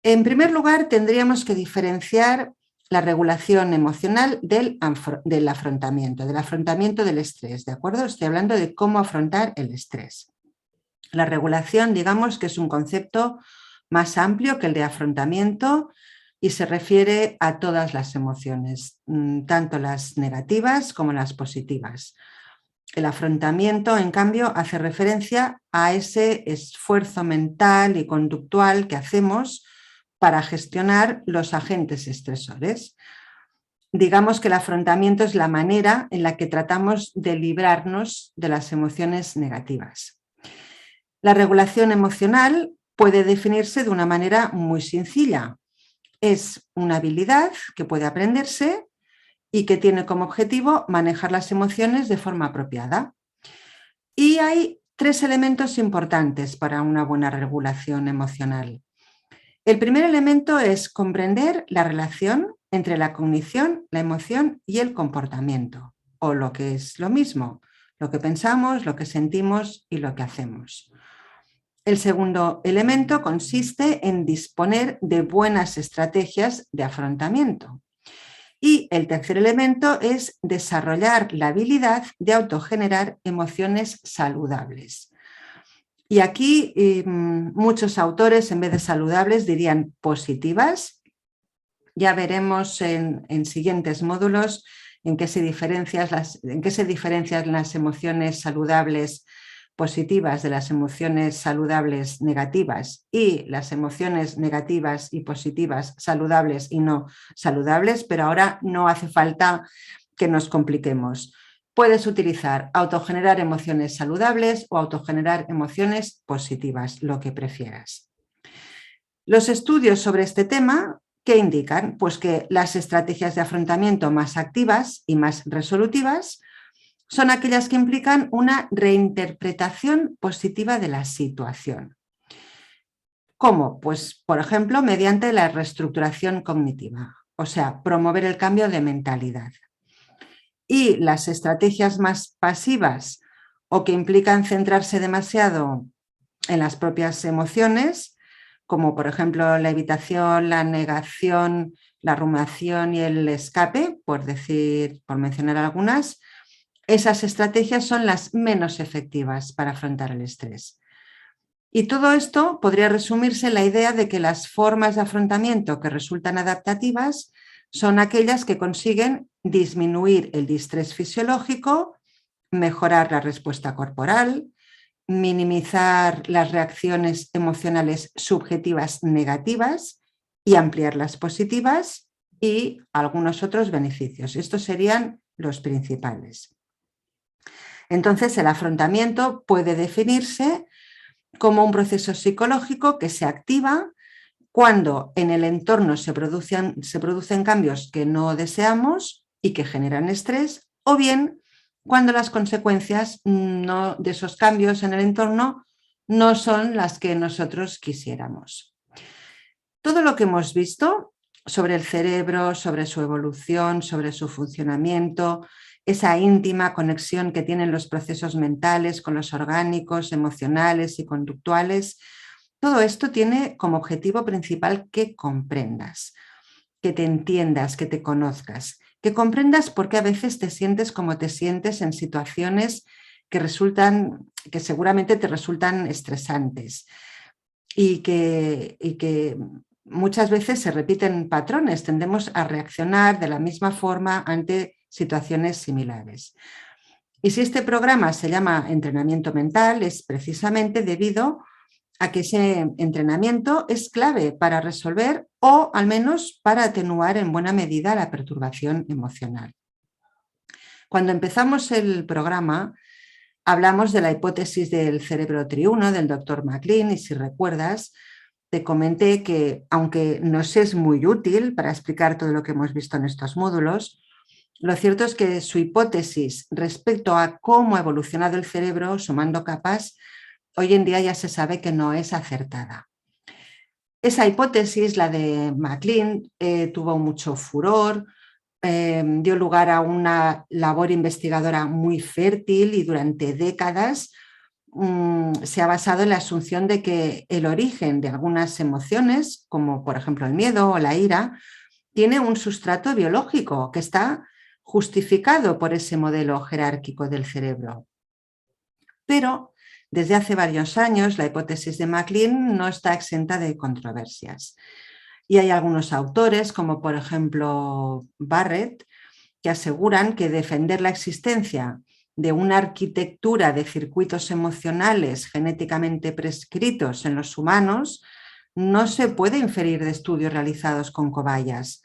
En primer lugar, tendríamos que diferenciar la regulación emocional del afrontamiento del estrés, ¿de acuerdo? Estoy hablando de cómo afrontar el estrés. La regulación, digamos que es un concepto más amplio que el de afrontamiento y se refiere a todas las emociones, tanto las negativas como las positivas. El afrontamiento, en cambio, hace referencia a ese esfuerzo mental y conductual que hacemos para gestionar los agentes estresores. Digamos que el afrontamiento es la manera en la que tratamos de librarnos de las emociones negativas. La regulación emocional puede definirse de una manera muy sencilla. Es una habilidad que puede aprenderse y que tiene como objetivo manejar las emociones de forma apropiada. Y hay 3 elementos importantes para una buena regulación emocional. El primer elemento es comprender la relación entre la cognición, la emoción y el comportamiento, o lo que es lo mismo, lo que pensamos, lo que sentimos y lo que hacemos. El segundo elemento consiste en disponer de buenas estrategias de afrontamiento. Y el tercer elemento es desarrollar la habilidad de autogenerar emociones saludables. Y aquí muchos autores, en vez de saludables, dirían positivas. Ya veremos en siguientes módulos en qué se diferencian las emociones saludables positivas de las emociones saludables negativas y las emociones negativas y positivas saludables y no saludables, pero ahora no hace falta que nos compliquemos. Puedes utilizar autogenerar emociones saludables o autogenerar emociones positivas, lo que prefieras. Los estudios sobre este tema, ¿qué indican? Pues que las estrategias de afrontamiento más activas y más resolutivas son aquellas que implican una reinterpretación positiva de la situación. ¿Cómo? Pues, por ejemplo, mediante la reestructuración cognitiva, o sea, promover el cambio de mentalidad. Y las estrategias más pasivas o que implican centrarse demasiado en las propias emociones, como por ejemplo la evitación, la negación, la rumiación y el escape, por mencionar algunas, esas estrategias son las menos efectivas para afrontar el estrés. Y todo esto podría resumirse en la idea de que las formas de afrontamiento que resultan adaptativas son aquellas que consiguen disminuir el distrés fisiológico, mejorar la respuesta corporal, minimizar las reacciones emocionales subjetivas negativas y ampliar las positivas y algunos otros beneficios. Estos serían los principales. Entonces, el afrontamiento puede definirse como un proceso psicológico que se activa cuando en el entorno se producen cambios que no deseamos y que generan estrés, o bien cuando las consecuencias de esos cambios en el entorno no son las que nosotros quisiéramos. Todo lo que hemos visto sobre el cerebro, sobre su evolución, sobre su funcionamiento, esa íntima conexión que tienen los procesos mentales con los orgánicos, emocionales y conductuales, todo esto tiene como objetivo principal que comprendas, que te entiendas, que te conozcas, que comprendas por qué a veces te sientes como te sientes en situaciones que seguramente te resultan estresantes y que muchas veces se repiten patrones, tendemos a reaccionar de la misma forma ante situaciones similares. Y si este programa se llama entrenamiento mental, es precisamente debido a que ese entrenamiento es clave para resolver o al menos para atenuar en buena medida la perturbación emocional. Cuando empezamos el programa, hablamos de la hipótesis del cerebro triuno del doctor MacLean y si recuerdas, te comenté que aunque nos es muy útil para explicar todo lo que hemos visto en estos módulos, lo cierto es que su hipótesis respecto a cómo ha evolucionado el cerebro sumando capas, hoy en día ya se sabe que no es acertada. Esa hipótesis, la de MacLean, tuvo mucho furor, dio lugar a una labor investigadora muy fértil y durante décadas se ha basado en la asunción de que el origen de algunas emociones, como por ejemplo el miedo o la ira, tiene un sustrato biológico que está justificado por ese modelo jerárquico del cerebro. Pero desde hace varios años la hipótesis de MacLean no está exenta de controversias. Y hay algunos autores, como por ejemplo Barrett, que aseguran que defender la existencia de una arquitectura de circuitos emocionales genéticamente prescritos en los humanos no se puede inferir de estudios realizados con cobayas.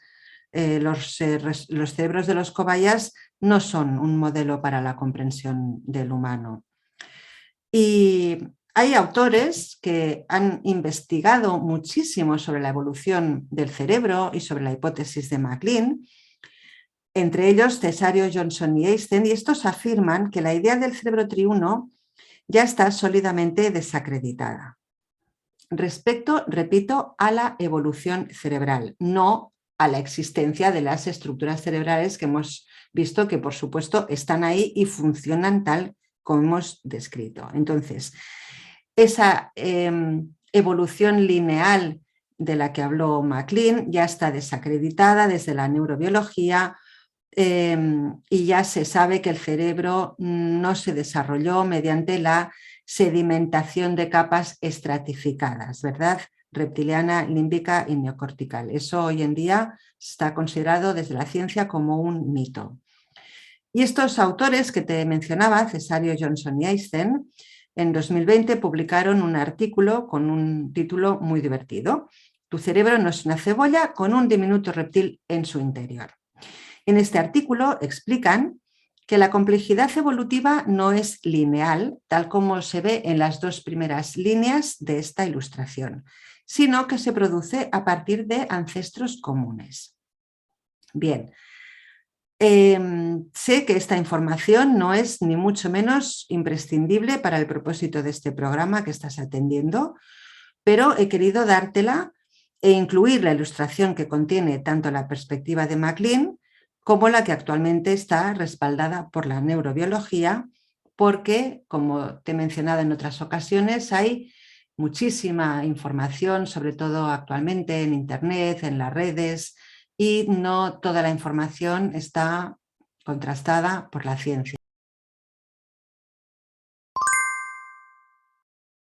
Los cerebros de los cobayas no son un modelo para la comprensión del humano. Y hay autores que han investigado muchísimo sobre la evolución del cerebro y sobre la hipótesis de MacLean, entre ellos Cesario, Johnson y Einstein, y estos afirman que la idea del cerebro triuno ya está sólidamente desacreditada. Respecto, repito, a la evolución cerebral, no a la existencia de las estructuras cerebrales que hemos visto que, por supuesto, están ahí y funcionan tal como hemos descrito. Entonces, esa evolución lineal de la que habló MacLean ya está desacreditada desde la neurobiología, y ya se sabe que el cerebro no se desarrolló mediante la sedimentación de capas estratificadas, ¿verdad? Reptiliana, límbica y neocortical. Eso hoy en día está considerado desde la ciencia como un mito. Y estos autores que te mencionaba, Cesario, Johnson y Einstein, en 2020 publicaron un artículo con un título muy divertido: Tu cerebro no es una cebolla con un diminuto reptil en su interior. En este artículo explican que la complejidad evolutiva no es lineal, tal como se ve en las dos primeras líneas de esta ilustración, sino que se produce a partir de ancestros comunes. Bien, sé que esta información no es ni mucho menos imprescindible para el propósito de este programa que estás atendiendo, pero he querido dártela e incluir la ilustración que contiene tanto la perspectiva de MacLean como la que actualmente está respaldada por la neurobiología, porque, como te he mencionado en otras ocasiones, hay muchísima información, sobre todo actualmente en Internet, en las redes, y no toda la información está contrastada por la ciencia.